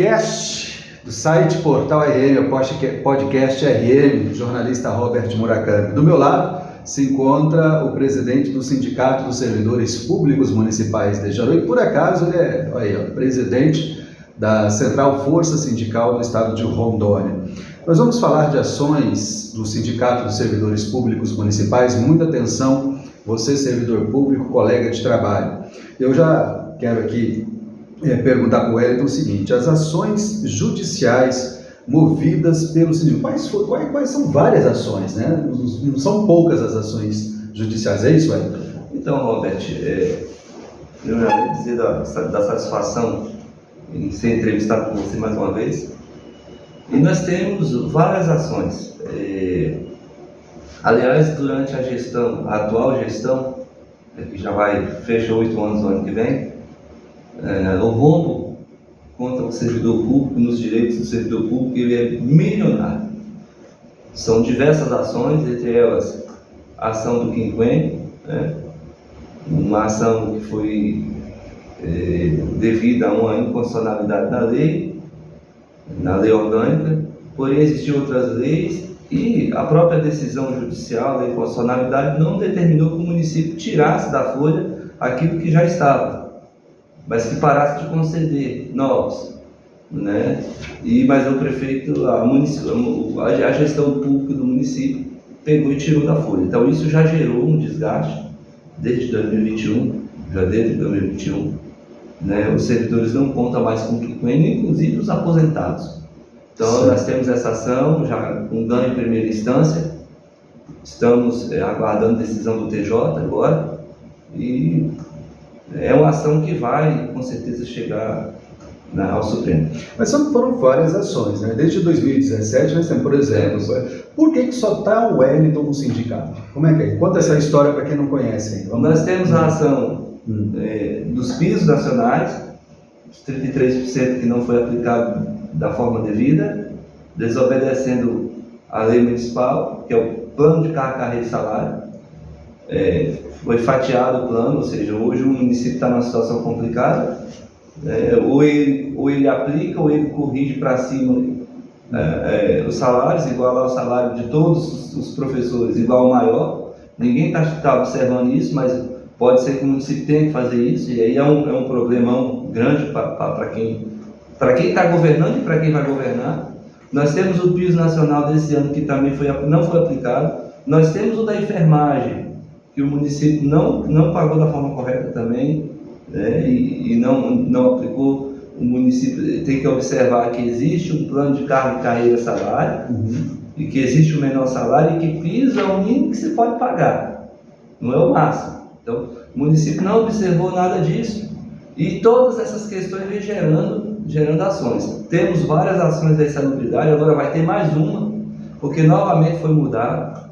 podcast do site Portal RM, o podcast RM, jornalista Robert Murakami. Do meu lado se encontra o presidente do Sindicato dos Servidores Públicos Municipais de Jaru, e por acaso ele é presidente da Central Força Sindical do Estado de Rondônia. Nós vamos falar de ações do Sindicato dos Servidores Públicos Municipais. Muita atenção, você servidor público, colega de trabalho. Eu já quero aqui perguntar para o Wellington o seguinte: as ações judiciais movidas pelo sindicato, quais são várias ações, né? Não são poucas as ações judiciais, é isso, Wellington? Então, Robert, primeiramente dizer da satisfação em ser entrevistado por você mais uma vez. E nós temos várias ações. Aliás, durante a atual gestão, que já fecha 8 anos no ano que vem, o rombo contra o servidor público, nos direitos do servidor público, ele é milionário. São diversas ações, entre elas a ação do quinquênio, uma ação que foi devido a uma inconstitucionalidade na lei orgânica, porém existiam outras leis e a própria decisão judicial da inconstitucionalidade não determinou que o município tirasse da folha aquilo que já estava, mas que parasse de conceder novos, né? Mas o prefeito, a gestão pública do município pegou e tirou da folha. Então isso já gerou um desgaste desde 2021, janeiro de 2021. Os servidores não contam mais com o quinquênio, inclusive os aposentados. Então, sim, nós temos essa ação, já com ganho em primeira instância. Estamos aguardando decisão do TJ agora. E é uma ação que vai, com certeza, chegar ao Supremo. Mas foram várias ações, né? Desde 2017, nós temos, por exemplo, por que só está o Wellington no sindicato? Como é que é? Conta essa história para quem não conhece. Nós temos a ação dos pisos nacionais, os 33% que não foi aplicado da forma devida, desobedecendo a lei municipal, que é o plano de carreira e salário. Foi fatiado o plano, ou seja, hoje o município está numa situação complicada, ou ele aplica ou ele corrige para cima os salários, igual ao salário de todos os professores, igual ao maior. Ninguém está observando isso, mas pode ser que o município tenha que fazer isso, e aí é um problemão grande para quem está governando e para quem vai governar. Nós temos o piso nacional desse ano, que também não foi aplicado. Nós temos o da enfermagem, que o município não pagou da forma correta também, e não aplicou. O município tem que observar que existe um plano de carreira salário, e que existe o menor salário, e que piso é o mínimo que se pode pagar, não é o máximo. Então, o município não observou nada disso, e todas essas questões vêm gerando ações. Temos várias ações da insalubridade, agora vai ter mais uma, porque novamente foi mudado,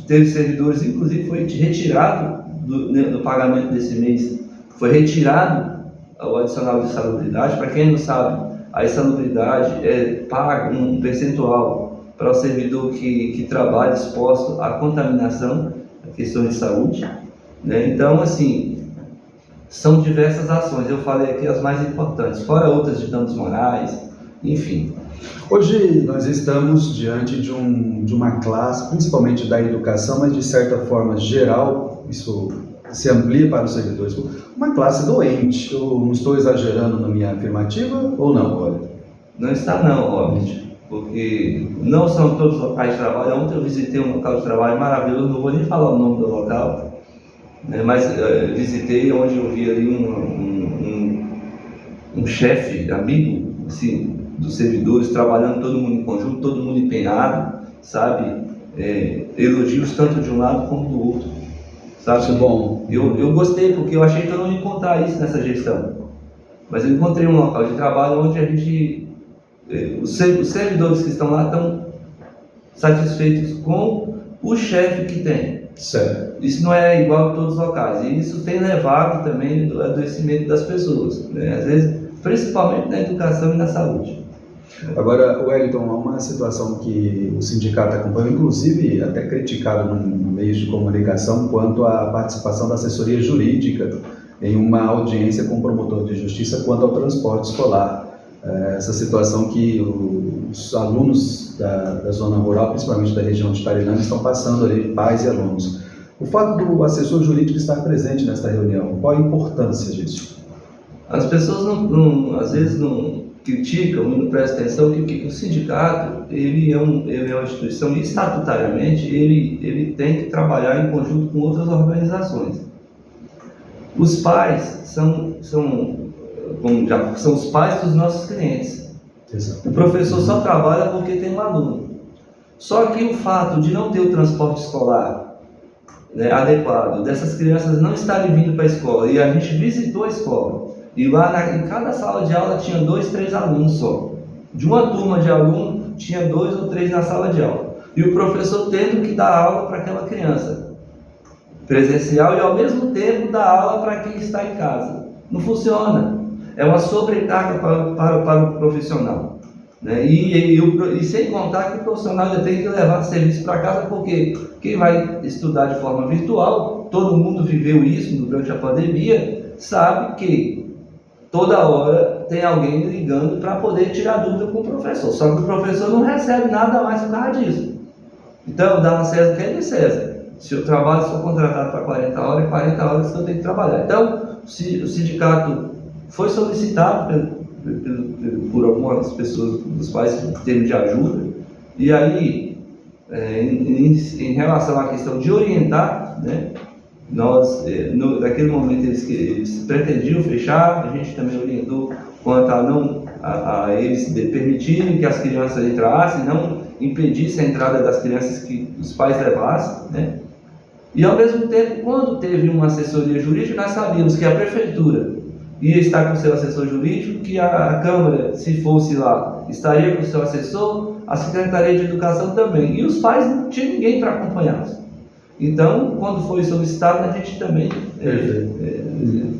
teve servidores, inclusive foi retirado do pagamento desse mês, foi retirado o adicional de insalubridade. Para quem não sabe, a insalubridade paga um percentual para o servidor que trabalha exposto à contaminação, a questões de saúde, Então, assim, são diversas ações. Eu falei aqui as mais importantes, fora outras de danos morais, enfim. Hoje nós estamos diante de uma classe, principalmente da educação, mas de certa forma geral, isso se amplia para os servidores, uma classe doente. Eu não estou exagerando na minha afirmativa ou não, Robert? Não está não, Robert, porque não são todos os locais de trabalho. Ontem eu visitei um local de trabalho maravilhoso, não vou nem falar o nome do local, mas visitei, onde eu vi ali um chefe, amigo, assim, dos servidores, trabalhando todo mundo em conjunto, todo mundo empenhado, sabe? Elogios tanto de um lado como do outro, sabe? Isso é bom. Eu gostei, porque eu achei que eu não ia encontrar isso nessa gestão, mas eu encontrei um local de trabalho onde a gente, os servidores que estão lá estão satisfeitos com o chefe que tem. Certo. Isso não é igual a todos os locais, e isso tem levado também ao adoecimento das pessoas, às vezes, principalmente na educação e na saúde. Agora, Wellington, há uma situação que o sindicato acompanha, inclusive até criticado no meios de comunicação, quanto à participação da assessoria jurídica em uma audiência com o promotor de justiça quanto ao transporte escolar. Essa situação que os alunos da zona rural, principalmente da região de Tarilândia, estão passando ali, pais e alunos. O fato do assessor jurídico estar presente nesta reunião, qual a importância disso? As pessoas às vezes não criticam, não prestam atenção que o sindicato ele é uma instituição e estatutariamente ele tem que trabalhar em conjunto com outras organizações. Os pais são os pais dos nossos clientes. Exato. O professor só trabalha porque tem um aluno. Só que o fato de não ter o transporte escolar, né, adequado, dessas crianças não estarem vindo para a escola, e a gente visitou a escola, e lá em cada sala de aula tinha 2, 3 alunos só. De uma turma de alunos, tinha 2 ou 3 na sala de aula. E o professor tendo que dar aula para aquela criança, presencial, e ao mesmo tempo dar aula para quem está em casa. Não funciona. É uma sobrecarga para o profissional. Né? E sem contar que o profissional ainda tem que levar serviço para casa, porque quem vai estudar de forma virtual, todo mundo viveu isso durante a pandemia, sabe que toda hora tem alguém ligando para poder tirar dúvida com o professor. Só que o professor não recebe nada mais por causa disso. Então, dá a César o que é de César. Se eu trabalho, sou contratado para 40 horas, é 40 horas que eu tenho que trabalhar. Então, se o sindicato foi solicitado por algumas pessoas dos pais em termos de ajuda, e aí, em relação à questão de orientar, né, nós, naquele momento, eles pretendiam fechar, a gente também orientou quanto a eles permitirem que as crianças entrassem, não impedissem a entrada das crianças que os pais levassem, né? E ao mesmo tempo, quando teve uma assessoria jurídica, nós sabíamos que a prefeitura ia estar com o seu assessor jurídico, que a Câmara, se fosse lá, estaria com o seu assessor, a Secretaria de Educação também, e os pais não tinham ninguém para acompanhá-los. Então, quando foi solicitado, a gente também,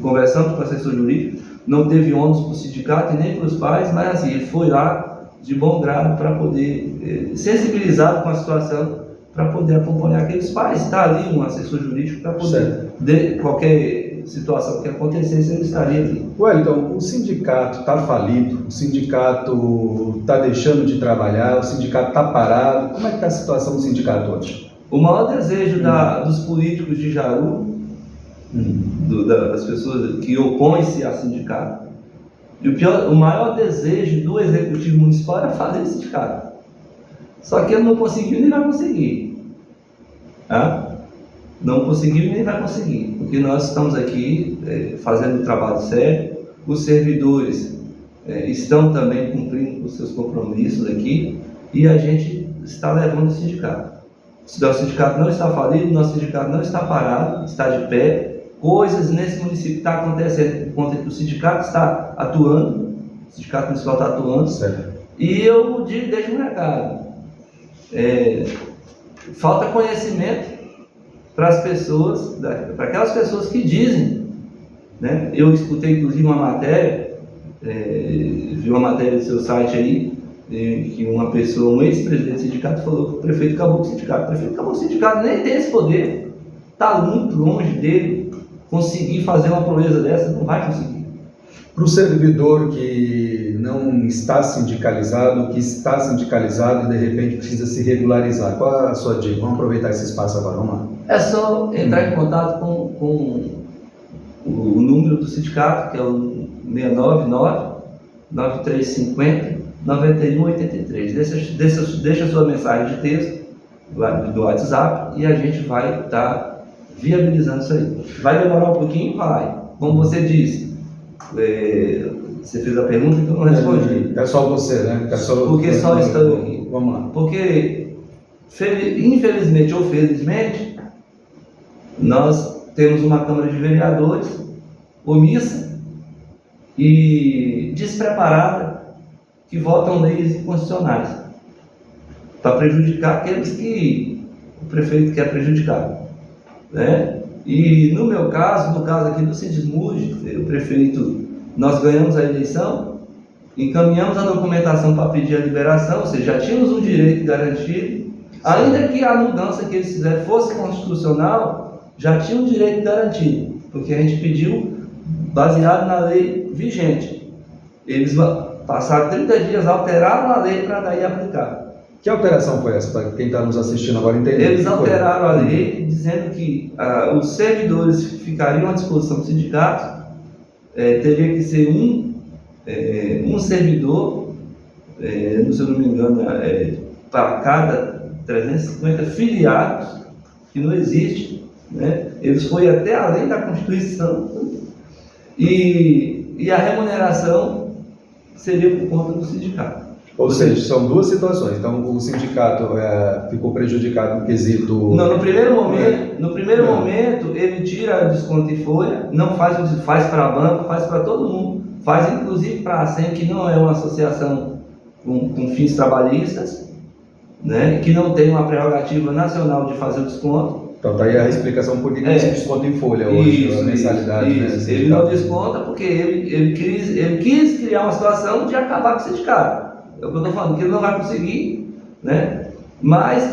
conversando com o assessor jurídico, não teve ônus para o sindicato e nem para os pais, mas assim, ele foi lá de bom grado para poder, sensibilizado com a situação, para poder acompanhar aqueles pais. Está ali um assessor jurídico para poder, qualquer situação que acontecesse, ele estaria ali. Então, o sindicato está falido, o sindicato está deixando de trabalhar, o sindicato está parado. Como é que está a situação do sindicato hoje? O maior desejo dos políticos de Jaru, das pessoas que opõem-se ao sindicato, e o maior desejo do executivo municipal era fazer o sindicato. Só que ele não conseguiu nem vai conseguir. Tá? Não conseguiu nem vai conseguir, porque nós estamos aqui fazendo um trabalho sério, os servidores estão também cumprindo os seus compromissos aqui, e a gente está levando o sindicato. O sindicato não está falido, nosso sindicato não está parado, está de pé. Coisas nesse município estão acontecendo por conta que o sindicato está atuando, o sindicato municipal está atuando. Certo. E eu deixo um recado. Falta conhecimento para as pessoas, para aquelas pessoas que dizem, né? Eu escutei inclusive uma matéria, vi uma matéria do seu site aí, que uma pessoa, um ex-presidente do sindicato, falou que o prefeito acabou com o sindicato. O prefeito acabou com o sindicato, nem tem esse poder, está muito longe dele conseguir fazer uma proeza dessa, não vai conseguir. Para o servidor que não está sindicalizado, que está sindicalizado e de repente precisa se regularizar, qual é a sua dica? Vamos aproveitar esse espaço agora, vamos lá. É só entrar em contato com o número do sindicato, que é o 699-9350-9183. Deixa a sua mensagem de texto do WhatsApp e a gente vai estar viabilizando isso aí. Vai demorar um pouquinho? Vai. Como você disse, você fez a pergunta que eu não respondi. É só você, né? Porque só estando aqui. Vamos lá. Porque, infelizmente ou felizmente, nós temos uma Câmara de Vereadores omissa e despreparada que votam leis inconstitucionais para prejudicar aqueles que o prefeito quer prejudicar. Né? E no meu caso, no caso aqui do Sindismude, o prefeito, nós ganhamos a eleição, encaminhamos a documentação para pedir a liberação, ou seja, já tínhamos um direito garantido, ainda que a mudança que eles fizeram fosse constitucional, já tinha um direito garantido, porque a gente pediu baseado na lei vigente. Eles passaram 30 dias, alteraram a lei para daí aplicar. Que alteração foi essa, para quem está nos assistindo agora entender? Eles alteraram a lei, dizendo que os servidores ficariam à disposição do sindicato, teria que ser um servidor, se eu não me engano, para cada 350 filiados, que não existe, né? Eles foram até além da Constituição, e a remuneração seria por conta do sindicato. Ou seja, são duas situações. Então, o sindicato ficou prejudicado no quesito... Não, no primeiro momento, ele tira desconto em folha, não faz para banco, faz para todo mundo, faz inclusive para a ASEM, que não é uma associação com fins trabalhistas, né, que não tem uma prerrogativa nacional de fazer o desconto. Então, tá aí a explicação por que se desconta em folha hoje, a mensalidade. Isso. Né, ele não desconta porque ele quis criar uma situação de acabar com o sindicato. É o que eu estou falando, que ele não vai conseguir, né? Mas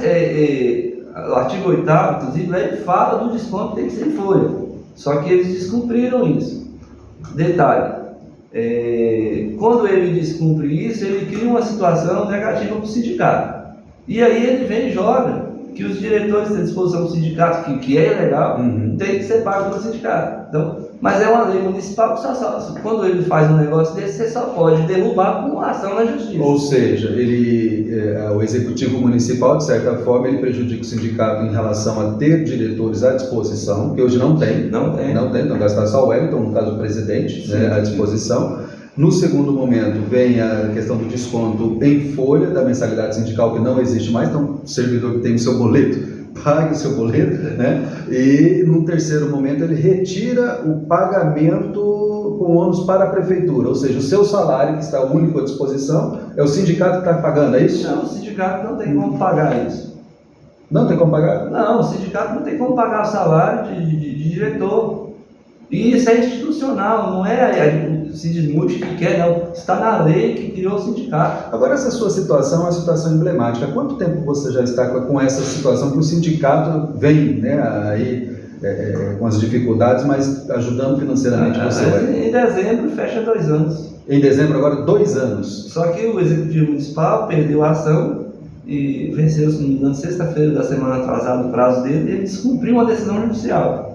o artigo 8º, inclusive, ele fala do desconto que tem que ser em folha. Só que eles descumpriram isso. Detalhe, quando ele descumpre isso, ele cria uma situação negativa para o sindicato. E aí ele vem e joga que os diretores têm disposição do sindicato, que é ilegal, tem que ser pago pelo sindicato. Então, mas é uma lei municipal que quando ele faz um negócio desse, você só pode derrubar com uma ação na justiça. Ou seja, o executivo municipal, de certa forma, ele prejudica o sindicato em relação a ter diretores à disposição, que hoje não tem. Não tem, então gastar só o Wellington, no caso o presidente, né, à disposição. No segundo momento, vem a questão do desconto em folha da mensalidade sindical, que não existe mais, então o servidor que tem o seu boleto, pague o seu boleto, né? E no terceiro momento ele retira o pagamento com ônus para a prefeitura, ou seja, o seu salário, que está único à disposição, é o sindicato que está pagando, é isso? Não, o sindicato não tem como pagar isso. Não tem como pagar? Não, o sindicato não tem como pagar o salário de diretor. E isso é institucional, não se diz muito que quer, não. Está na lei que criou o sindicato. Agora, essa sua situação é uma situação emblemática. Há quanto tempo você já está com essa situação que o sindicato vem, né, aí, com as dificuldades, mas ajudando financeiramente você? Em dezembro fecha 2 anos. Em dezembro, agora 2 anos. Só que o Executivo Municipal perdeu a ação e venceu, se não me engano, sexta-feira da semana atrasada o prazo dele, e ele descumpriu uma decisão judicial.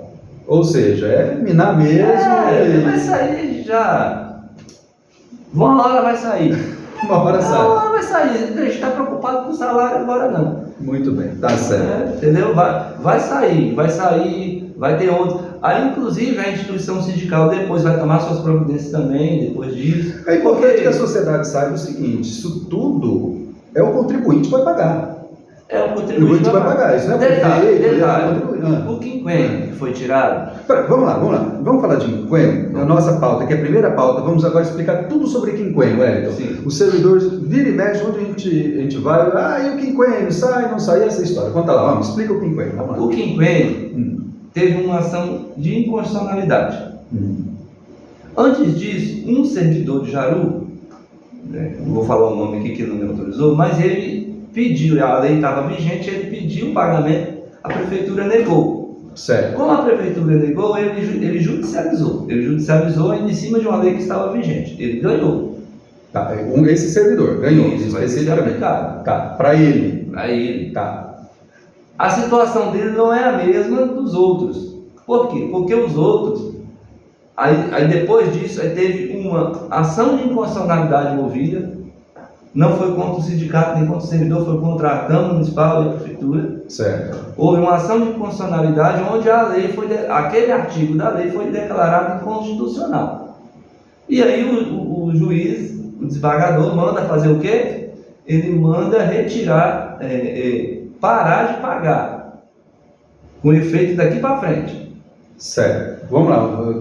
Ou seja, é minar mesmo. Vai sair já. Uma hora vai sair. Uma hora sai. Uma hora vai sair. A gente está preocupado com o salário agora não. Muito bem, tá certo. Entendeu? Vai sair, vai ter outro. Aí, inclusive, a instituição sindical depois vai tomar suas providências também, depois disso. É importante que a sociedade saiba o seguinte: isso tudo é o contribuinte que vai pagar. O contribuinte vai pagar, isso não é detalhe. O quinquênio que foi tirado. Vamos lá. Vamos falar de quinquênio. A nossa pauta, que é a primeira pauta, vamos agora explicar tudo sobre quinquênio, Wellington. Os servidores vira e mexe, onde a gente vai, e o quinquênio sai, não sai, essa história. Conta lá, vamos, explica o quinquênio. O quinquênio teve uma ação de inconstitucionalidade. Antes disso, um servidor de Jaru, não vou falar o nome aqui que ele não me autorizou, mas ele pediu, a lei estava vigente, ele pediu o pagamento, a prefeitura negou. Certo. Como a prefeitura negou, ele judicializou. Ele judicializou em cima de uma lei que estava vigente. Ele ganhou. Tá, esse servidor ganhou. Isso, especificamente. Tá, para ele. Para ele. Tá. A situação dele não é a mesma dos outros. Por quê? Porque os outros, aí depois disso, aí teve uma ação de inconstitucionalidade movida. Não foi contra o sindicato, nem contra o servidor, foi contra a Câmara Municipal e a Prefeitura. Certo. Houve uma ação de inconstitucionalidade onde aquele artigo da lei foi declarado inconstitucional. E aí o juiz, o desembargador, manda fazer o quê? Ele manda retirar, parar de pagar, com efeito daqui para frente. Certo. Vamos lá.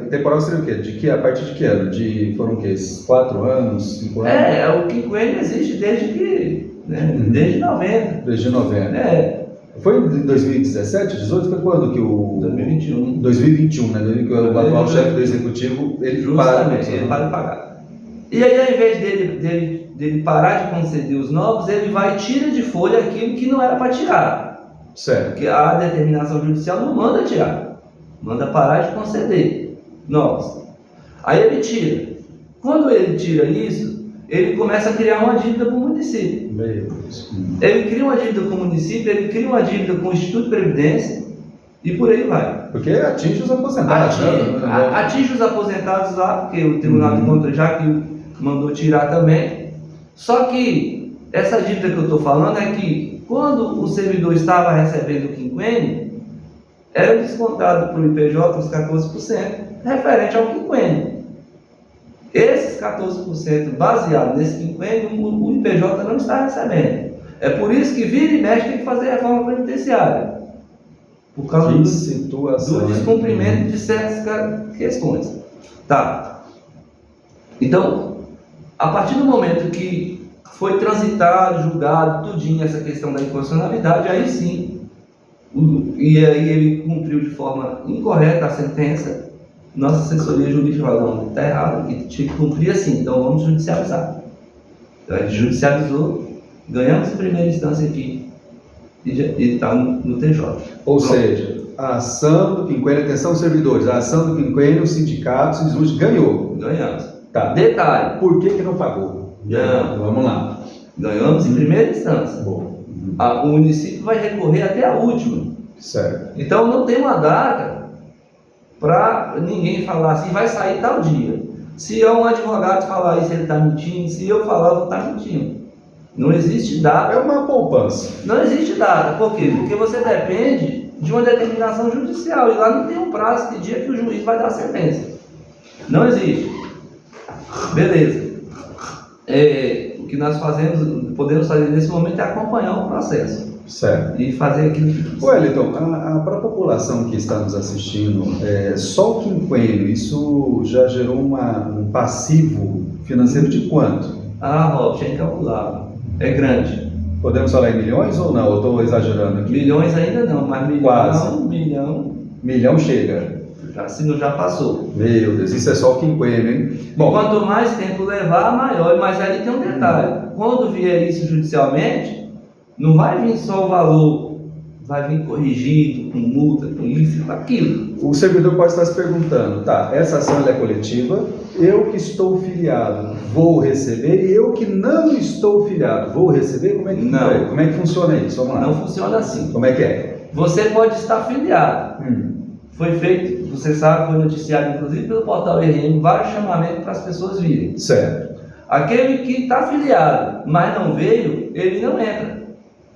Temporal seria o quê? A partir de que ano? Foram o quê? 4 anos? 5 anos? O quinquênio existe desde desde 90. Desde 90. Foi em 2017, 18? Foi quando que o... 2021. 2021, né? Que o atual chefe do executivo, ele para de pagar. E aí, ao invés dele parar de conceder os novos, ele vai e tira de folha aquilo que não era para tirar. Certo. Porque a determinação judicial não manda tirar. Manda parar de conceder. novos. Aí ele tira. Quando ele tira isso, ele começa a criar uma dívida com o município. Meu Deus. Ele cria uma dívida com o município, ele cria uma dívida com o Instituto de Previdência e por aí vai. Porque atinge os aposentados. Atinge os aposentados lá, porque o Tribunal de Contas já que mandou tirar também. Só que essa dívida que eu estou falando é que quando o servidor estava recebendo o quinquênio, era descontado para o IPJ os 14% referente ao quinquênio. Esses 14% baseado nesse quinquênio, o IPJ não está recebendo. É por isso que vira e mexe tem que fazer reforma previdenciária. Por causa do descumprimento de certas questões. Tá. Então, a partir do momento que foi transitado, julgado, tudinho essa questão da inconstitucionalidade, aí sim, e aí ele cumpriu de forma incorreta a sentença, nossa assessoria jurídica falou, não, está errado, que tinha que cumprir assim, então vamos judicializar. Então a gente judicializou, ganhamos em primeira instância aqui e está no TJ. Ou seja, a ação do quinquênio, atenção servidores, a ação do quinquênio, o sindicato, ganhou. Ganhamos. Tá. Detalhe. Por que não pagou? Não. Vamos lá. Ganhamos em primeira instância. Bom. O município vai recorrer até a última. Certo. Então não tem uma data para ninguém falar assim, vai sair tal dia. Se um advogado falar isso, ele está mentindo. Se eu falar, eu vou estar mentindo. Não existe data. É uma poupança. Não existe data. Por quê? Porque você depende de uma determinação judicial. E lá não tem um prazo de dia que o juiz vai dar a sentença. Não existe. Beleza. O que nós podemos fazer nesse momento é acompanhar o processo. Certo. E fazer aquilo que... Wellington, para a população que está nos assistindo, só o quinquênio, isso já gerou um passivo financeiro de quanto? Rob, é incalculável. É grande. Podemos falar em milhões ou não? Eu estou exagerando aqui? Milhões ainda não, mas milhão. Quase. Milhão chega. Já passou. Meu Deus, isso é só o quinquênio, hein? Bom, quanto mais tempo levar, maior. Mas aí tem um detalhe. Quando vier isso judicialmente, não vai vir só o valor, vai vir corrigido, com multa, com isso, com aquilo. O servidor pode estar se perguntando, tá, essa ação é coletiva, eu que estou filiado vou receber e eu que não estou filiado vou receber? Como é que funciona isso? Vamos lá. Não funciona assim. Como é que é? Você pode estar filiado. Foi feito, você sabe, foi noticiado inclusive pelo portal RM, vários chamamentos para as pessoas virem. Certo. Aquele que está filiado, mas não veio, ele não entra.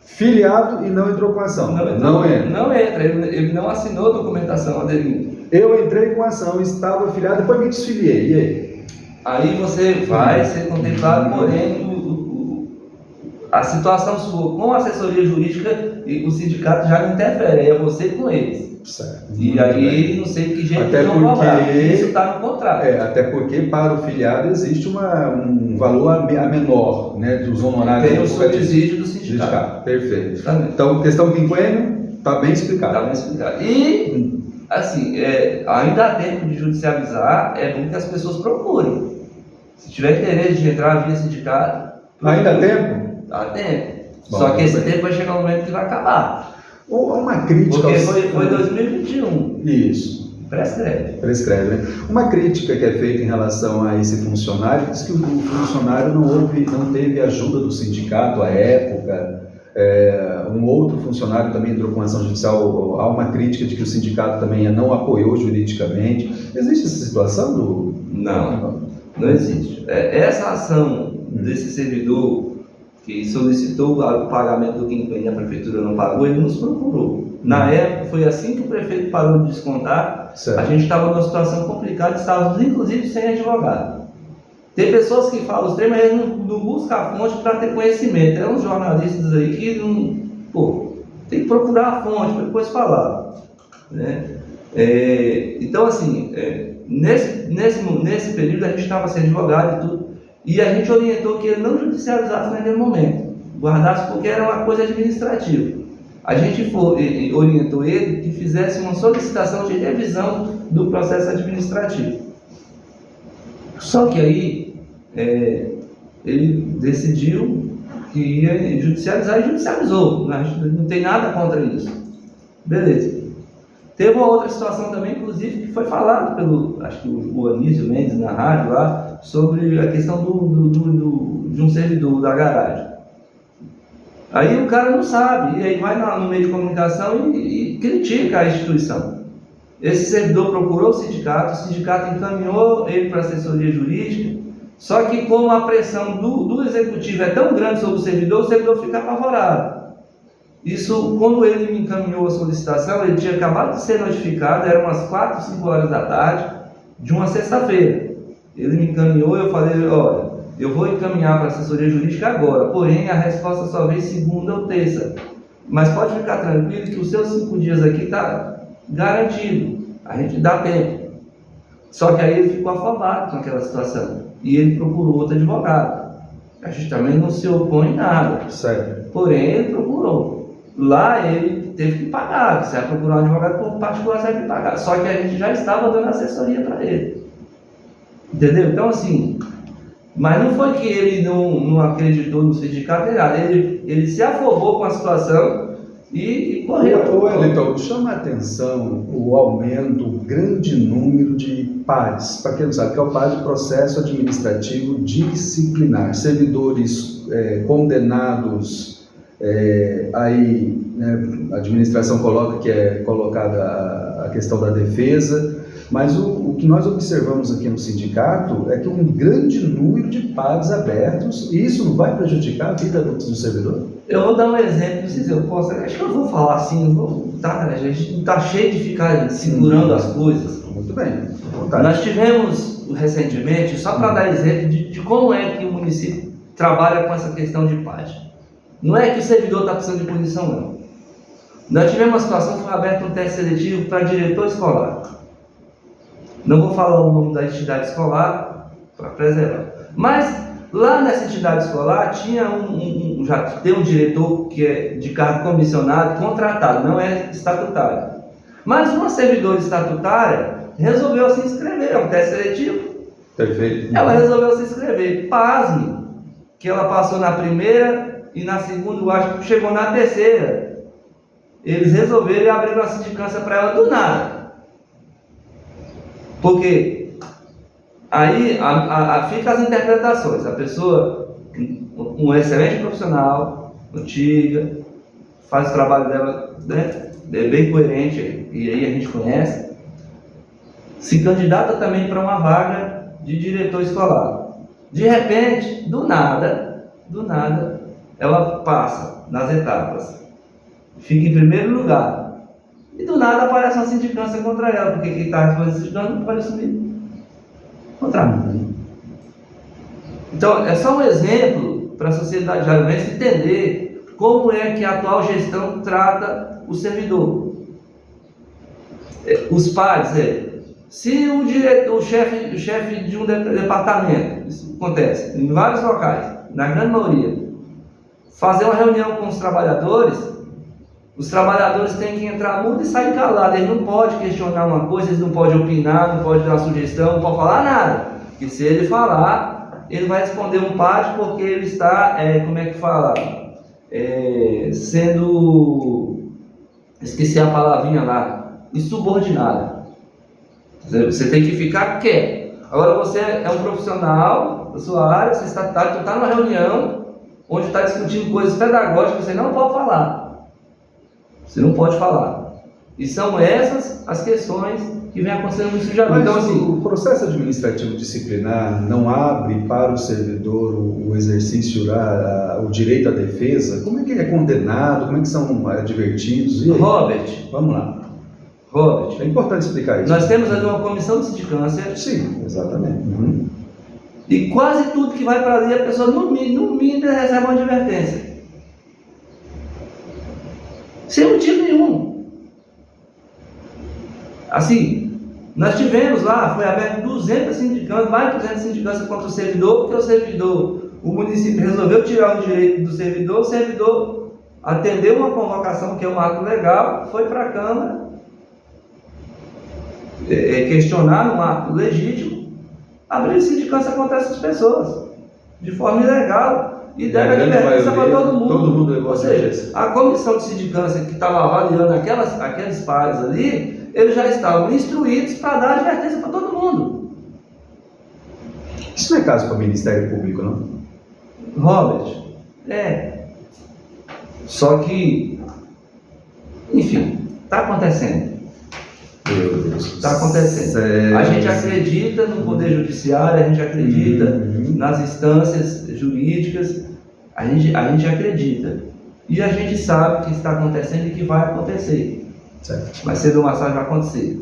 Filiado e não entrou com ação. Não entra. Não entra, ele não assinou a documentação aderindo. Eu entrei com ação, estava afiliado, depois me desfiliei. E aí? Aí você vai ser contemplado, porém, a situação sua com a assessoria jurídica e o sindicato já não interfere, é você com eles. Certo. E aí, não sei que jeito até vão cobrar, isso está no contrato. Até porque para o filiado existe um valor a menor, né, dos honorários. Tem o subsídio do sindicato. Perfeito. Justamente. Então, questão quinquênio, está bem explicado. Está bem explicado. E, assim, ainda há tempo de judicializar, é bom que as pessoas procurem. Se tiver interesse de entrar via sindicato... Ainda há tempo? Há tempo. Bom, só que esse tempo vai chegar um momento que vai acabar. Ou uma crítica... Porque foi 2021. Isso. Prescreve, né? Uma crítica que é feita em relação a esse funcionário diz que o funcionário não teve ajuda do sindicato à época. Um outro funcionário também entrou com ação judicial. Há uma crítica de que o sindicato também não apoiou juridicamente. Existe essa situação? Não existe. Essa ação desse servidor que solicitou o pagamento do quinquênio e a prefeitura não pagou, ele nos procurou. Na época, foi assim que o prefeito parou de descontar. Certo. A gente estava numa situação complicada, estávamos inclusive sem advogado. Tem pessoas que falam os termos, mas eles não buscam a fonte para ter conhecimento. Tem uns jornalistas aí que não... tem que procurar a fonte para depois falar. Né? Então, assim, nesse período a gente estava sem advogado e tudo. E a gente orientou que ele não judicializasse naquele momento, guardasse porque era uma coisa administrativa. A gente orientou ele que fizesse uma solicitação de revisão do processo administrativo. Só que aí ele decidiu que ia judicializar e judicializou. A gente não tem nada contra isso. Beleza. Teve uma outra situação também, inclusive, que foi falado pelo, acho que o Anísio Mendes na rádio lá, sobre a questão de um servidor da garagem. Aí o cara não sabe, e aí vai no meio de comunicação e critica a instituição. Esse servidor procurou o sindicato encaminhou ele para a assessoria jurídica, só que como a pressão do executivo é tão grande sobre o servidor fica apavorado. Isso, quando ele me encaminhou a solicitação, ele tinha acabado de ser notificado, eram umas 4, 5 horas da tarde, de uma sexta-feira. Ele me encaminhou e eu falei, olha, eu vou encaminhar para a assessoria jurídica agora, porém a resposta só vem segunda ou terça. Mas pode ficar tranquilo que os seus 5 dias aqui está garantido, a gente dá tempo. Só que aí ele ficou afobado com aquela situação e ele procurou outro advogado. A gente também não se opõe em nada, certo. Porém ele procurou. Lá ele teve que pagar, se vai procurar um advogado por particular, você vai que pagar. Só que a gente já estava dando assessoria para ele. Entendeu? Então assim, mas não foi que ele não acreditou no sindicato, ele se afobou com a situação e correu. Wellington, chama a atenção o aumento, o grande número de PADs. Para quem não sabe, que é o PAD, Processo Administrativo Disciplinar. Servidores condenados. Aí, né, a administração coloca que é colocada a questão da defesa, mas o que nós observamos aqui no sindicato é que um grande número de PADs abertos, e isso não vai prejudicar a vida do servidor? Eu vou dar um exemplo, não sei se eu posso, acho que eu vou falar assim, a gente não está cheio de ficar segurando as coisas. Muito bem. Nós tivemos recentemente, só para dar exemplo de como é que o município trabalha com essa questão de PAD. Não é que o servidor está precisando de punição, não. Nós tivemos uma situação que foi aberto um teste seletivo para diretor escolar. Não vou falar o nome da entidade escolar para preservar. Mas lá nessa entidade escolar tinha já tem um diretor que é de cargo comissionado, contratado, não é estatutário. Mas uma servidora estatutária resolveu se inscrever, é um teste seletivo. Perfeito. Ela resolveu se inscrever. Pasme, que ela passou na primeira e na segunda, eu acho que chegou na terceira. Eles resolveram abrir uma sindicância para ela do nada. Porque aí fica as interpretações. A pessoa, um excelente profissional, antiga, faz o trabalho dela, né, é bem coerente, e aí a gente conhece, se candidata também para uma vaga de diretor escolar. De repente, do nada, ela passa nas etapas, fica em primeiro lugar, e do nada aparece uma sindicância contra ela, porque quem está respondendo esse sindicância não pode assumir contrato. Então, é só um exemplo para a sociedade jaraense entender como é que a atual gestão trata o servidor. Os PADs, se o chefe de um departamento, isso acontece em vários locais, na grande maioria, fazer uma reunião com os trabalhadores têm que entrar mudo e sair calado. Eles não podem questionar uma coisa, eles não podem opinar, não podem dar sugestão, não podem falar nada. Porque se ele falar, ele vai responder um PAD porque ele está, sendo, esqueci a palavrinha lá, insubordinado. Você tem que ficar quieto. Agora você é um profissional da sua área, você está numa reunião onde está discutindo coisas pedagógicas, você não pode falar. Você não pode falar. E são essas as questões que vem acontecendo no sujamento. Então, assim, o processo administrativo disciplinar não abre para o servidor o exercício, o direito à defesa? Como é que ele é condenado? Como é que são advertidos? Robert, vamos lá. Robert, é importante explicar isso. Nós temos ali uma comissão de sindicância. Sim, exatamente. Uhum. E quase tudo que vai para ali, a pessoa no mínimo recebe uma advertência. Sem motivo nenhum. Assim, nós tivemos lá, foi aberto 200 sindicâncias, mais de 200 sindicâncias contra o servidor, porque o município resolveu tirar o direito do servidor, o servidor atendeu uma convocação, que é um ato legal, foi para a Câmara, questionar um ato legítimo, abrir sindicância contra essas pessoas, de forma ilegal. E deve advertência para todo mundo. Todo mundo levou. Ou seja, a comissão de sindicância que estava avaliando aqueles pares ali, eles já estavam instruídos para dar advertência para todo mundo. Isso não é caso para o Ministério Público, não? Robert, só que, enfim, está acontecendo. Meu Deus. Está acontecendo. Sério? A gente acredita no Poder Judiciário, a gente acredita nas instâncias jurídicas, a gente acredita. E a gente sabe que está acontecendo e que vai acontecer. Certo. Mais cedo ou mais tarde vai acontecer.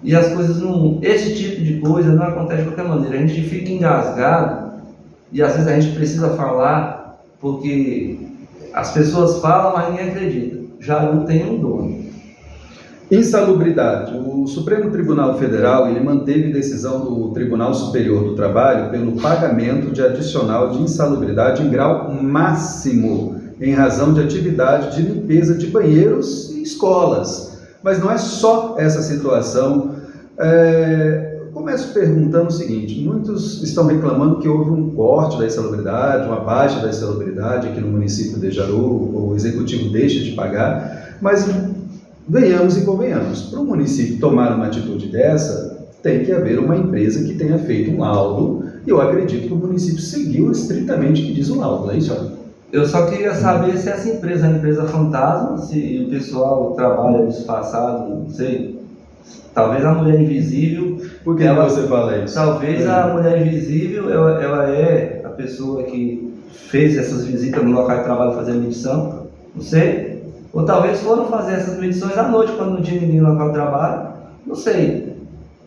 E as coisas não... Esse tipo de coisa não acontece de qualquer maneira. A gente fica engasgado e às vezes a gente precisa falar porque as pessoas falam, mas ninguém acredita. Jaru tem um dono. Insalubridade. O Supremo Tribunal Federal ele manteve decisão do Tribunal Superior do Trabalho pelo pagamento de adicional de insalubridade em grau máximo, em razão de atividade de limpeza de banheiros e escolas. Mas não é só essa situação. Começo perguntando o seguinte: muitos estão reclamando que houve um corte da insalubridade, uma baixa da insalubridade aqui no município de Jaru, o executivo deixa de pagar, mas venhamos e convenhamos, para o município tomar uma atitude dessa, tem que haver uma empresa que tenha feito um laudo, e eu acredito que o município seguiu estritamente o que diz o laudo, não é isso? Eu só queria saber se essa empresa é uma empresa fantasma, se o pessoal trabalha disfarçado, não sei. Talvez a mulher invisível... Por que você fala isso? Talvez a mulher invisível, ela é a pessoa que fez essas visitas no local de trabalho fazer a medição, não sei. Ou talvez foram fazer essas medições à noite, quando não tinha ninguém no local de trabalho, não sei.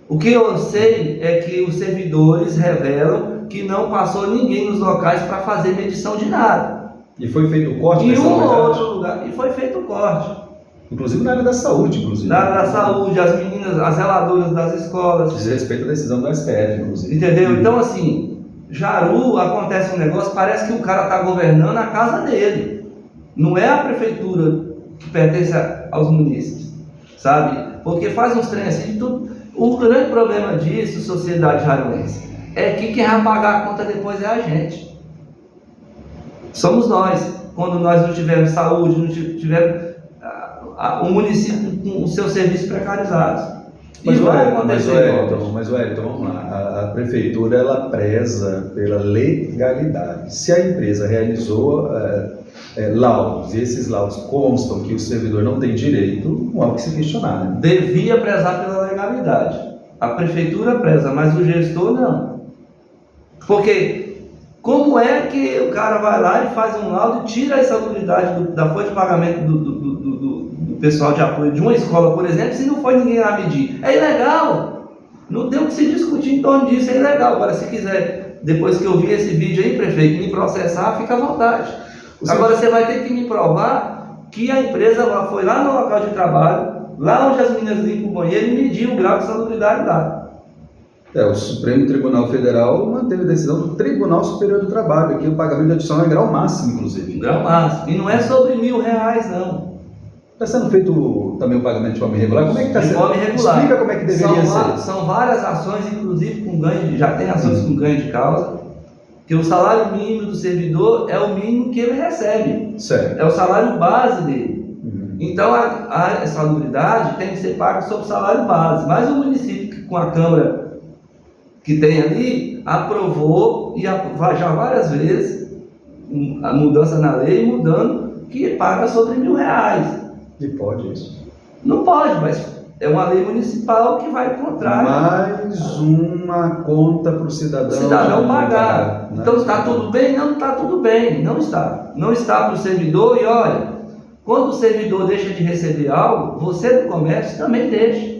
O que eu sei é que os servidores revelam que não passou ninguém nos locais para fazer medição de nada. E foi feito o corte? Em um ou outro lugar, e foi feito o corte. Inclusive na área da saúde, inclusive. Na área da saúde, as meninas, as reladoras das escolas. Diz respeito à decisão do STF, inclusive. Entendeu? Então, assim, Jaru, acontece um negócio, parece que o cara está governando a casa dele. Não é a prefeitura que pertence aos munícipes, sabe? Porque faz uns trem assim de tudo. O grande problema disso, sociedade jaruense, é que quem vai pagar a conta depois é a gente. Somos nós. Quando nós não tivermos saúde, não tivermos o município com os seus serviços precarizados. Mas Wellington, vamos lá. A prefeitura ela preza pela legalidade. Se a empresa realizou laudos e esses laudos constam que o servidor não tem direito, não há o que se questionar, né? Devia prezar pela legalidade. A prefeitura preza, mas o gestor não. Porque como é que o cara vai lá e faz um laudo e tira a insalubridade da folha de pagamento do pessoal de apoio de uma escola, por exemplo, se não foi ninguém lá medir? É ilegal. Não tem o que se discutir em torno disso, é ilegal. Agora, se quiser, depois que eu vi esse vídeo aí, prefeito, me processar, fica à vontade. Agora, você vai ter que me provar que a empresa foi lá no local de trabalho, lá onde as meninas limpam o banheiro, e mediu o grau de salubridade lá. O Supremo Tribunal Federal manteve a decisão do Tribunal Superior do Trabalho, aqui o pagamento adicional é grau máximo, inclusive. Grau máximo. E não é sobre R$1.000, não. Está sendo feito também o pagamento de forma irregular? Como é que está sendo? De forma irregular. Explica como é que deveria ser. São várias ações, inclusive com ganho, já tem ações com ganho de causa, que o salário mínimo do servidor é o mínimo que ele recebe. Certo. É o salário base dele. Então a salubridade tem que ser paga sobre o salário base. Mas o município, com a Câmara que tem ali, aprovou e já várias vezes a mudança na lei, mudando, que paga sobre R$1.000. E pode isso? Não pode, mas é uma lei municipal que vai contra. Mais uma conta para o cidadão pagar. Né? Então está tudo bem? Não está tudo bem. Não está. Não está para o servidor. E olha, quando o servidor deixa de receber algo, você do comércio também deixa.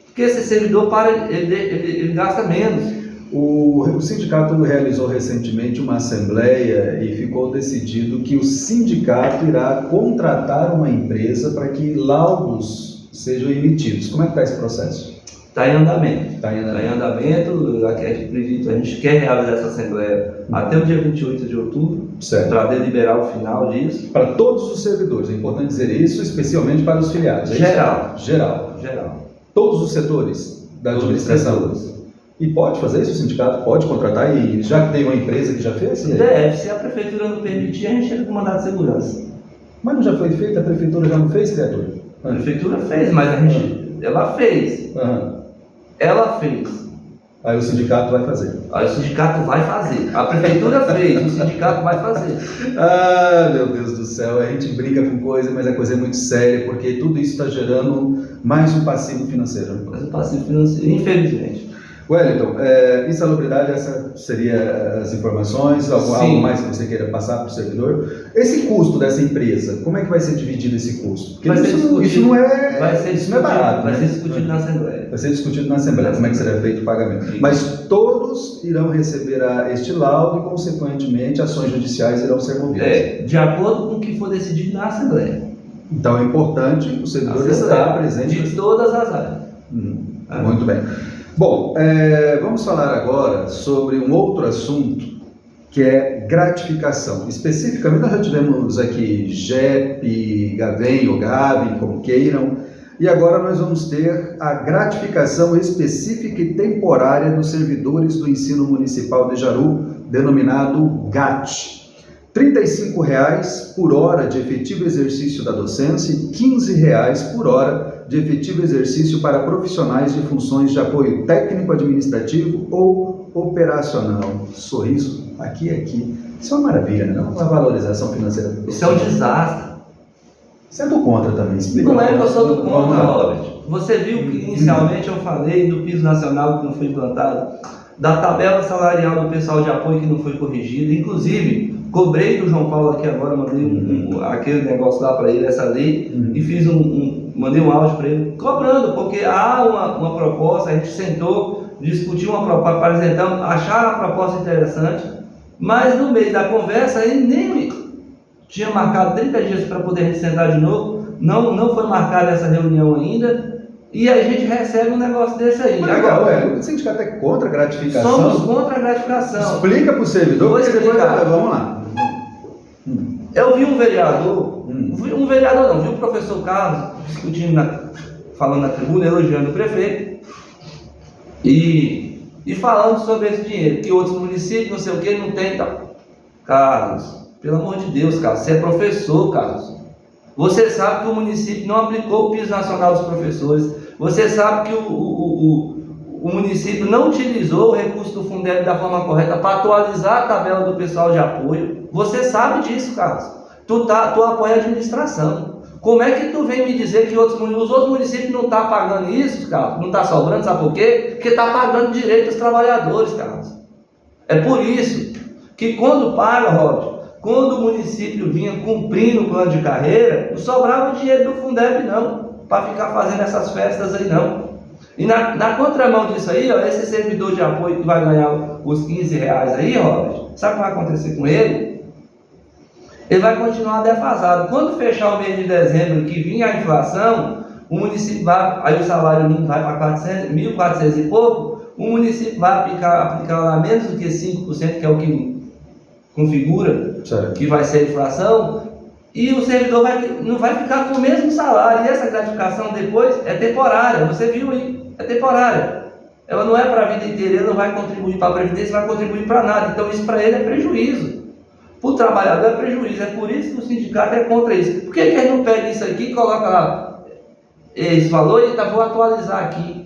Porque esse servidor ele gasta menos. O sindicato realizou recentemente uma assembleia e ficou decidido que o sindicato irá contratar uma empresa para que laudos sejam emitidos. Como é que está esse processo? Está em andamento. Está em andamento. A gente quer realizar essa assembleia até o dia 28 de outubro, para deliberar o final disso. Para todos os servidores, é importante dizer isso, especialmente para os filiados. Geral. Todos os setores da administração. E pode fazer isso? O sindicato pode contratar? E já que tem uma empresa que já fez? Deve. Se a prefeitura não permitir, a gente entra com mandado de segurança. Mas não já foi feito? A prefeitura já não fez, criatura? A prefeitura fez, mas a gente Ela fez. Aham. Ela fez. Aí o sindicato vai fazer. Aí o sindicato vai fazer. A prefeitura fez, o sindicato vai fazer. Ah, meu Deus do céu, a gente brinca com coisa, mas a coisa é muito séria, porque tudo isso está gerando mais um passivo financeiro. Mas o passivo financeiro, infelizmente. Wellington, insalubridade, essas seriam as informações, algo mais que você queira passar para o servidor? Esse custo dessa empresa, como é que vai ser dividido esse custo? Porque isso não é barato. Vai ser discutido na Assembleia. Vai ser discutido na Assembleia, como é que será feito o pagamento. Sim. Mas todos irão receber este laudo e, consequentemente, ações judiciais irão ser movidas. De acordo com o que for decidido na Assembleia. Então é importante o servidor estar presente. De todas as áreas. Muito bem. Bom, vamos falar agora sobre um outro assunto que é gratificação. Especificamente, nós já tivemos aqui GEP, GAVEM ou GAVEM, como queiram, e agora nós vamos ter a gratificação específica e temporária dos servidores do ensino municipal de Jaru, denominado GAT. R$ 35,00 por hora de efetivo exercício da docência e R$ 15,00 por hora de efetivo exercício para profissionais de funções de apoio técnico-administrativo ou operacional. Sorriso aqui. Isso é uma maravilha, não? Uma valorização financeira. Isso é um desastre. Você é do contra também, explica. Não é que eu sou do contra, Robert. Você viu que inicialmente eu falei do piso nacional que não foi implantado, da tabela salarial do pessoal de apoio que não foi corrigida, inclusive cobrei do João Paulo aqui agora, mandei aquele negócio lá para ele, essa lei, e fiz mandei um áudio para ele, cobrando, porque há uma proposta, a gente sentou, discutiu uma proposta, apresentamos, acharam a proposta interessante, mas no meio da conversa ele nem tinha marcado 30 dias para poder a gente sentar de novo, não foi marcada essa reunião ainda, e a gente recebe um negócio desse aí. Agora, o sindicato é contra a gratificação? Somos contra a gratificação. Explica para o servidor, Vou explicar. Vamos lá. Eu vi um vereador, vi o professor Carlos discutindo, falando na tribuna, elogiando o prefeito e falando sobre esse dinheiro, que outros municípios, não sei o que, não tem tal. Carlos, pelo amor de Deus, Carlos, você é professor, Carlos. Você sabe que o município não aplicou o piso nacional dos professores, você sabe que o município não utilizou o recurso do Fundeb da forma correta para atualizar a tabela do pessoal de apoio. Você sabe disso, Carlos. Tu apoia a administração. Como é que tu vem me dizer que os outros municípios não estão pagando isso, Carlos? Não está sobrando, sabe por quê? Porque está pagando direito dos trabalhadores, Carlos. É por isso que quando paga, Robert, quando o município vinha cumprindo o plano de carreira, não sobrava o dinheiro do Fundeb não, para ficar fazendo essas festas aí não. E na contramão disso aí, ó, esse servidor de apoio que vai ganhar os R$15,00 aí, Robert, sabe o que vai acontecer com ele? Ele vai continuar defasado. Quando fechar o mês de dezembro, que vinha a inflação, o município vai, aí o salário mínimo vai para 1.400 e pouco, o município vai aplicar lá menos do que 5%, que é o que configura, certo, que vai ser a inflação, e o servidor não vai ficar com o mesmo salário, e essa gratificação depois é temporária, você viu aí, é temporária. Ela não é para a vida inteira, ele não vai contribuir para a Previdência, não vai contribuir para nada, então isso para ele é prejuízo. Para o trabalhador é prejuízo, é por isso que o sindicato é contra isso. Por que ele não pega isso aqui e coloca lá esse valor e vou atualizar aqui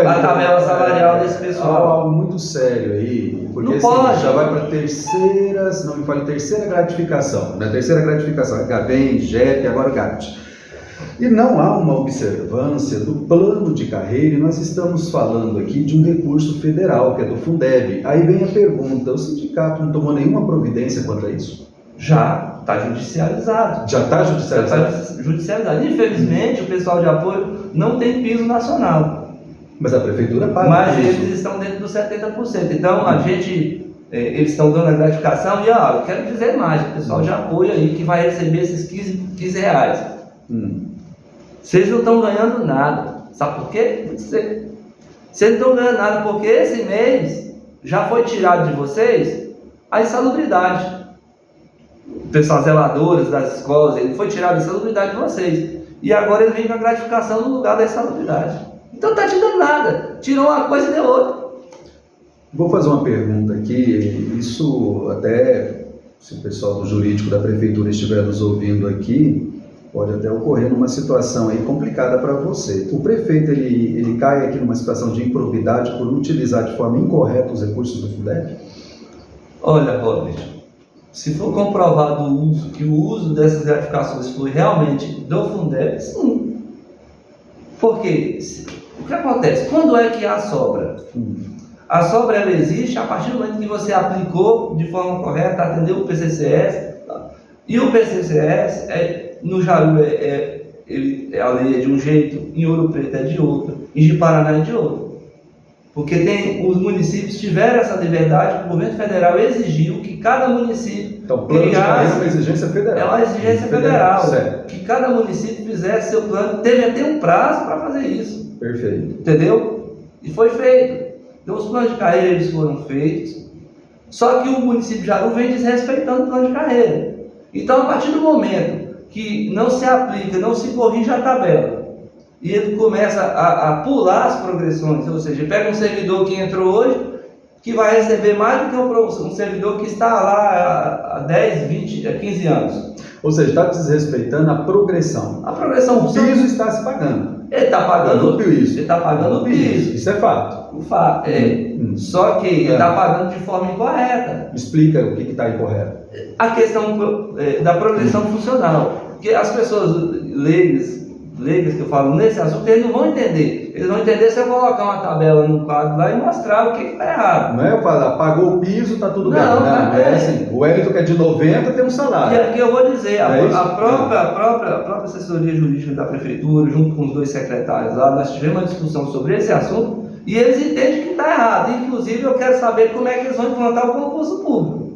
a tabela salarial desse pessoal? Algo muito sério aí, porque não assim, pode. Já vai para terceira, se não me falo, terceira gratificação, né? Terceira gratificação, GAVEM, GEP, agora GAT. E não há uma observância do plano de carreira, e nós estamos falando aqui de um recurso federal, que é do Fundeb. Aí vem a pergunta, o sindicato não tomou nenhuma providência quanto a isso? Já está judicializado. Já está judicializado? Já está judicializado. Infelizmente, o pessoal de apoio não tem piso nacional. Mas a prefeitura paga. Mas eles estão dentro dos 70%. Então, eles estão dando a gratificação e, eu quero dizer mais, o pessoal de apoio aí que vai receber esses R$15,00. Vocês não estão ganhando nada. Sabe por quê? Vocês não estão ganhando nada porque esse mês já foi tirado de vocês a insalubridade. O pessoal zeladoras das escolas, ele foi tirado a insalubridade de vocês. E agora ele vem com a gratificação no lugar da insalubridade. Então não está te dando nada. Tirou uma coisa e deu outra. Vou fazer uma pergunta aqui. Isso até, se o pessoal do jurídico da prefeitura estiver nos ouvindo aqui, pode até ocorrer numa situação aí complicada para você. O prefeito, ele cai aqui numa situação de improbidade por utilizar de forma incorreta os recursos do Fundeb? Olha, Robert, se for comprovado que o uso dessas gratificações foi realmente do Fundeb, sim. Porque o que acontece? Quando é que há sobra? A sobra ela existe a partir do momento que você aplicou de forma correta, atendeu o PCCS, e o PCCS, no Jaru, a lei é de um jeito, em Ouro Preto é de outro, em Ji-Paraná é de outro. Porque os municípios tiveram essa liberdade, o governo federal exigiu que cada município então, plano de carreira é uma exigência federal. É uma exigência federal, certo. Que cada município fizesse seu plano, teve até um prazo para fazer isso. Perfeito. Entendeu? E foi feito. Então os planos de carreira eles foram feitos, só que o município de Jaru vem desrespeitando o plano de carreira. Então a partir do momento que não se aplica, não se corrige a tabela, e ele começa a pular as progressões, ou seja, pega um servidor que entrou hoje, que vai receber mais do que um servidor que está lá há 10, 20, 15 anos. Ou seja, está desrespeitando a progressão. A progressão. O piso está se pagando. Ele está pagando o piso. Ele está pagando o piso. Isso é fato. O fato Só que ele está pagando de forma incorreta. Explica o que está incorreto. A questão da progressão funcional. Porque as pessoas leigas que eu falo nesse assunto, eles não vão entender. Eles vão entender se eu colocar uma tabela no quadro lá e mostrar o que está errado. Não é eu falar, pagou o piso, está tudo bem. Não, é assim. O Wellington que é de 90 tem um salário. E aqui eu vou dizer, a própria assessoria jurídica da prefeitura, junto com os 2 secretários lá, nós tivemos uma discussão sobre esse assunto e eles entendem que está errado. Inclusive, eu quero saber como é que eles vão implantar o concurso público.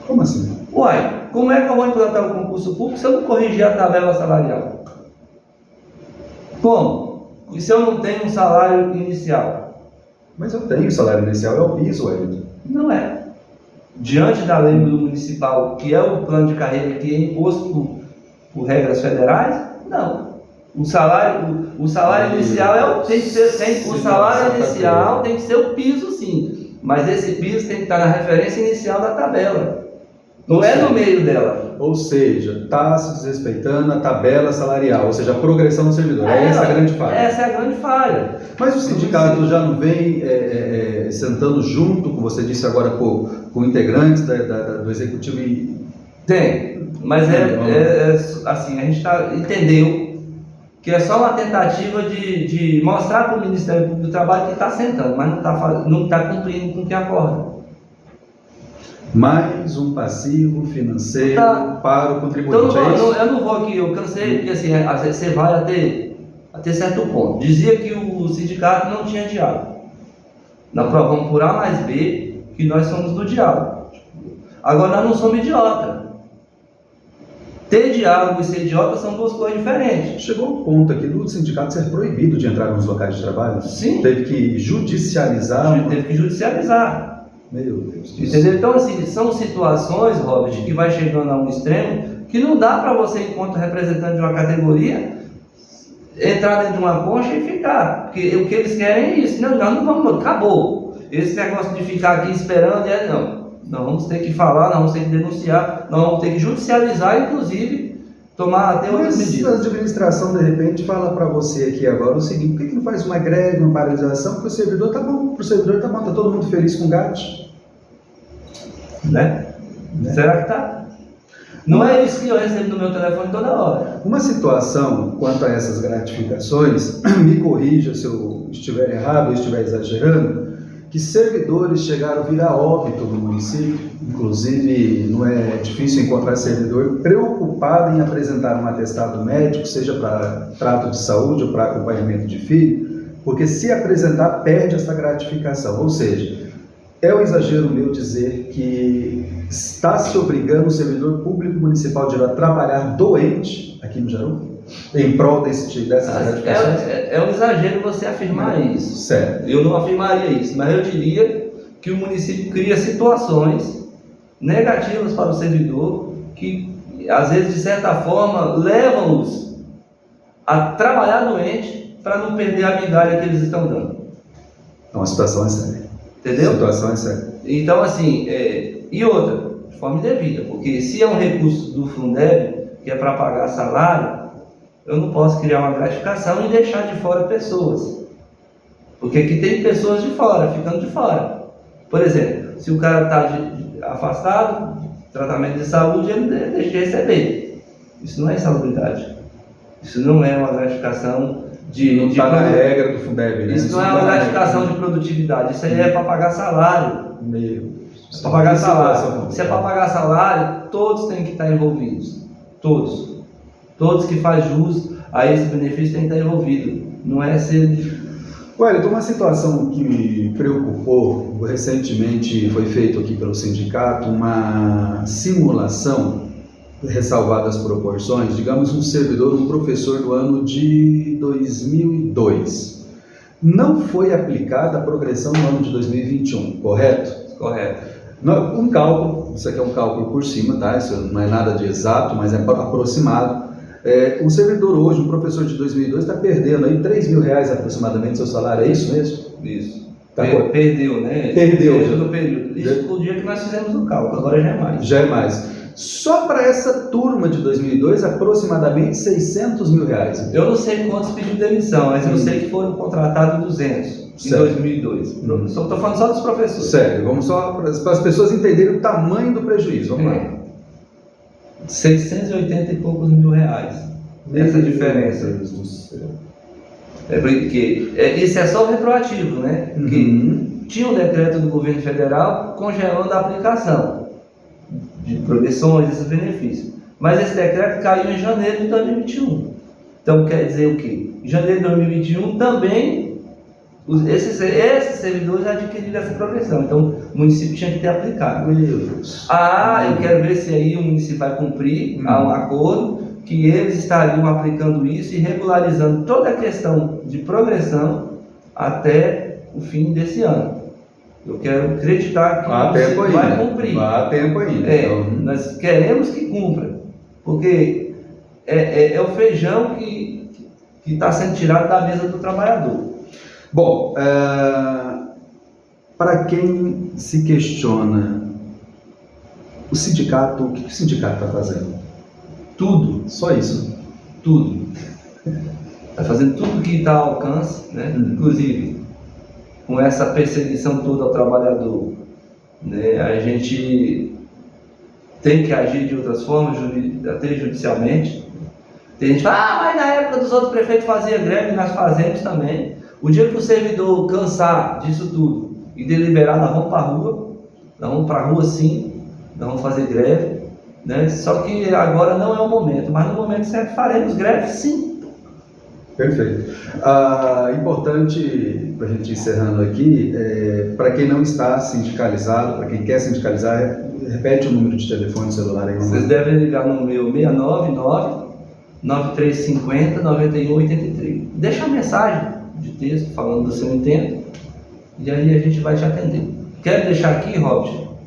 Como assim? Uai, como é que eu vou implantar o concurso público se eu não corrigir a tabela salarial? Como? E se eu não tenho um salário inicial? Mas eu tenho, o salário inicial é o piso, Wellington. Não é. Diante da lei municipal, que é o plano de carreira que é imposto por regras federais, não. O salário inicial tem que ser, o salário inicial tem que ser o piso, sim. Mas esse piso tem que estar na referência inicial da tabela. Não é no meio dela. Ou seja, está se desrespeitando a tabela salarial, ou seja, a progressão do servidor. Essa é a grande falha. Essa é a grande falha. Mas o sindicato já não vem sentando junto, como você disse agora, com integrantes do executivo e... Tem, mas assim, a gente entendeu que é só uma tentativa de mostrar para o Ministério Público do Trabalho que está sentando, mas não está cumprindo com o que acorda. Mais um passivo financeiro para o contribuinte. Então, eu não vou aqui, eu cansei, porque assim, às vezes você vai até certo ponto. Dizia que o sindicato não tinha diálogo. Nós provamos por A mais B que nós somos do diálogo. Agora nós não somos idiota. Ter diálogo e ser idiota são 2 coisas diferentes. Chegou ao ponto aqui do sindicato ser proibido de entrar nos locais de trabalho? Sim. Teve que judicializar. Teve que judicializar. Meu Deus. Entendeu? Então, assim, são situações, Robert, que vai chegando a um extremo que não dá para você, enquanto representante de uma categoria, entrar dentro de uma concha e ficar. Porque o que eles querem é isso. Não, nós não vamos, acabou. Esse negócio de ficar aqui esperando, não. Nós vamos ter que falar, nós vamos ter que denunciar, nós vamos ter que judicializar, inclusive, tomar até outras medidas. A administração, de repente, fala para você aqui agora o seguinte: por que não faz uma greve, uma paralisação? Porque o servidor está bom, está todo mundo feliz com gatos. Né? Será que está? Não é isso que eu recebo no meu telefone toda hora. Uma situação quanto a essas gratificações, me corrija se eu estiver errado ou estiver exagerando, que servidores chegaram a virar óbito no município. Inclusive, não é difícil encontrar servidor preocupado em apresentar um atestado médico, seja para trato de saúde ou para acompanhamento de filho, porque se apresentar, perde essa gratificação. Ou seja, é um exagero meu dizer que está se obrigando o servidor público municipal de ir a trabalhar doente aqui no Jaru, em prol dessas gratificações? É um exagero você afirmar isso. Certo. Eu não afirmaria isso, mas eu diria que o município cria situações negativas para o servidor que, às vezes, de certa forma, levam-os a trabalhar doente para não perder a migalha que eles estão dando. Então, a situação é séria. Entendeu? A situação é séria. Então, assim, e outra, de forma indevida, porque se é um recurso do Fundeb, que é para pagar salário, eu não posso criar uma gratificação e deixar de fora pessoas. Porque aqui tem pessoas de fora, ficando de fora. Por exemplo, se o cara está afastado, tratamento de saúde, ele deixa de receber. Isso não é insalubridade. Isso não é uma gratificação não está na regra do Fundeb, né? Isso não é uma gratificação de produtividade, isso aí é para pagar salário. É para pagar salário. Se é para pagar salário, todos têm que estar envolvidos. Todos. Todos que fazem jus a esse benefício têm que estar envolvidos. Não é ser... Olha, uma situação que me preocupou, recentemente foi feito aqui pelo sindicato uma simulação, ressalvadas as proporções, digamos um servidor, um professor do ano de 2002. Não foi aplicada a progressão no ano de 2021, correto? Correto. Um cálculo, isso aqui é um cálculo por cima, tá? Isso não é nada de exato, mas é aproximado. Um servidor hoje, um professor de 2002, está perdendo aí R$3.000 aproximadamente seu salário, é isso mesmo? Isso. Tá perdeu, né? Perdeu. Dentro do período. Isso foi o dia que nós fizemos o cálculo, agora já é mais. Já é mais. Só para essa turma de 2002, aproximadamente R$600.000. Eu não sei quantos pediram demissão, mas eu sei que foram contratados 200 em 2002. Estou falando só dos professores. Sério, vamos só para as pessoas entenderem o tamanho do prejuízo. Vamos lá. 680 e poucos mil reais. Essa diferença. Deus do céu. Porque isso é só retroativo, né? Porque tinha um decreto do governo federal congelando a aplicação de progressões, desses benefícios. Mas esse decreto caiu em janeiro de 2021. Então quer dizer o quê? Em janeiro de 2021 também esses servidores adquiriram essa progressão. Então o município tinha que ter aplicado. Meu Deus. Eu quero ver se aí o município vai cumprir um acordo que eles estariam aplicando isso e regularizando toda a questão de progressão até o fim desse ano. Eu quero acreditar que vai cumprir. Há tempo ainda. Nós queremos que cumpra, porque é o feijão que está sendo tirado da mesa do trabalhador. Bom, para quem se questiona, o sindicato, o que o sindicato está fazendo? Tudo. Só isso? Tudo. Está fazendo tudo que está ao alcance, né? Inclusive com essa perseguição toda ao trabalhador, né? A gente tem que agir de outras formas, até judicialmente. Tem gente que fala, mas na época dos outros prefeitos faziam greve, nós fazemos também. O dia que o servidor cansar disso tudo e deliberar, nós vamos para a rua, nós vamos para a rua sim, nós vamos fazer greve, né? Só que agora não é o momento, mas no momento certo faremos greve sim. Perfeito. Importante, para a gente ir encerrando aqui, para quem não está sindicalizado, para quem quer sindicalizar, repete o número de telefone celular aí. Vocês devem ligar no meu 699-9350-9183. Deixa uma mensagem de texto falando do seu intento e aí a gente vai te atender. Quero deixar aqui, Robson,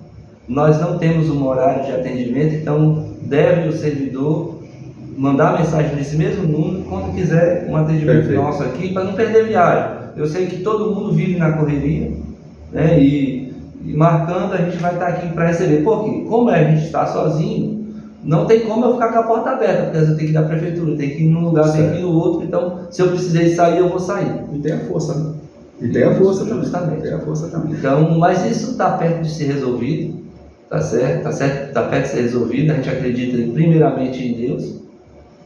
nós não temos um horário de atendimento, então deve o servidor mandar mensagem nesse mesmo número quando quiser um atendimento nosso aqui, para não perder viagem. Eu sei que todo mundo vive na correria, né? E marcando, a gente vai estar aqui para receber. Por quê? Como a gente está sozinho, não tem como eu ficar com a porta aberta, porque eu tenho que ir da prefeitura, eu tenho que ir num lugar, eu tenho que ir no outro, então se eu precisei sair, eu vou sair. E tem a força, né? E tem a força também. Justamente. Tem a força também. Então, mas isso está perto de ser resolvido, tá certo? Está perto de ser resolvido. A gente acredita primeiramente em Deus,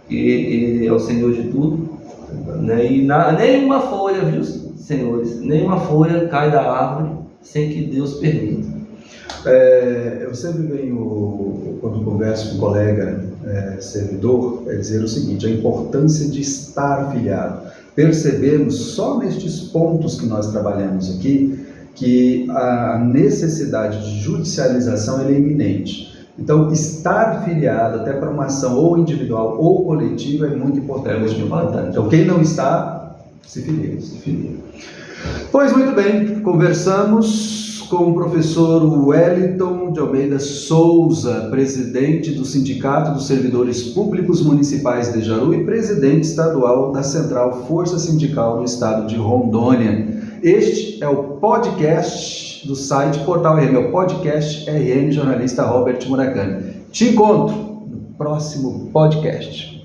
que Ele é o Senhor de tudo, né? E nenhuma folha, viu, senhores? Nenhuma folha cai da árvore sem que Deus permita. Eu sempre venho, quando converso com um colega servidor, dizer o seguinte: a importância de estar afiliado. Percebemos só nestes pontos que nós trabalhamos aqui que a necessidade de judicialização é iminente. Então, estar filiado até para uma ação ou individual ou coletiva é muito importante. É muito importante. Então, quem não está, se filia. Pois muito bem, conversamos com o professor Wellington de Almeida Souza, presidente do Sindicato dos Servidores Públicos Municipais de Jaru e presidente estadual da Central Força Sindical do Estado de Rondônia. Este é o podcast do site Portal RM, é o podcast RM Jornalista Robert Murakami. Te encontro no próximo podcast.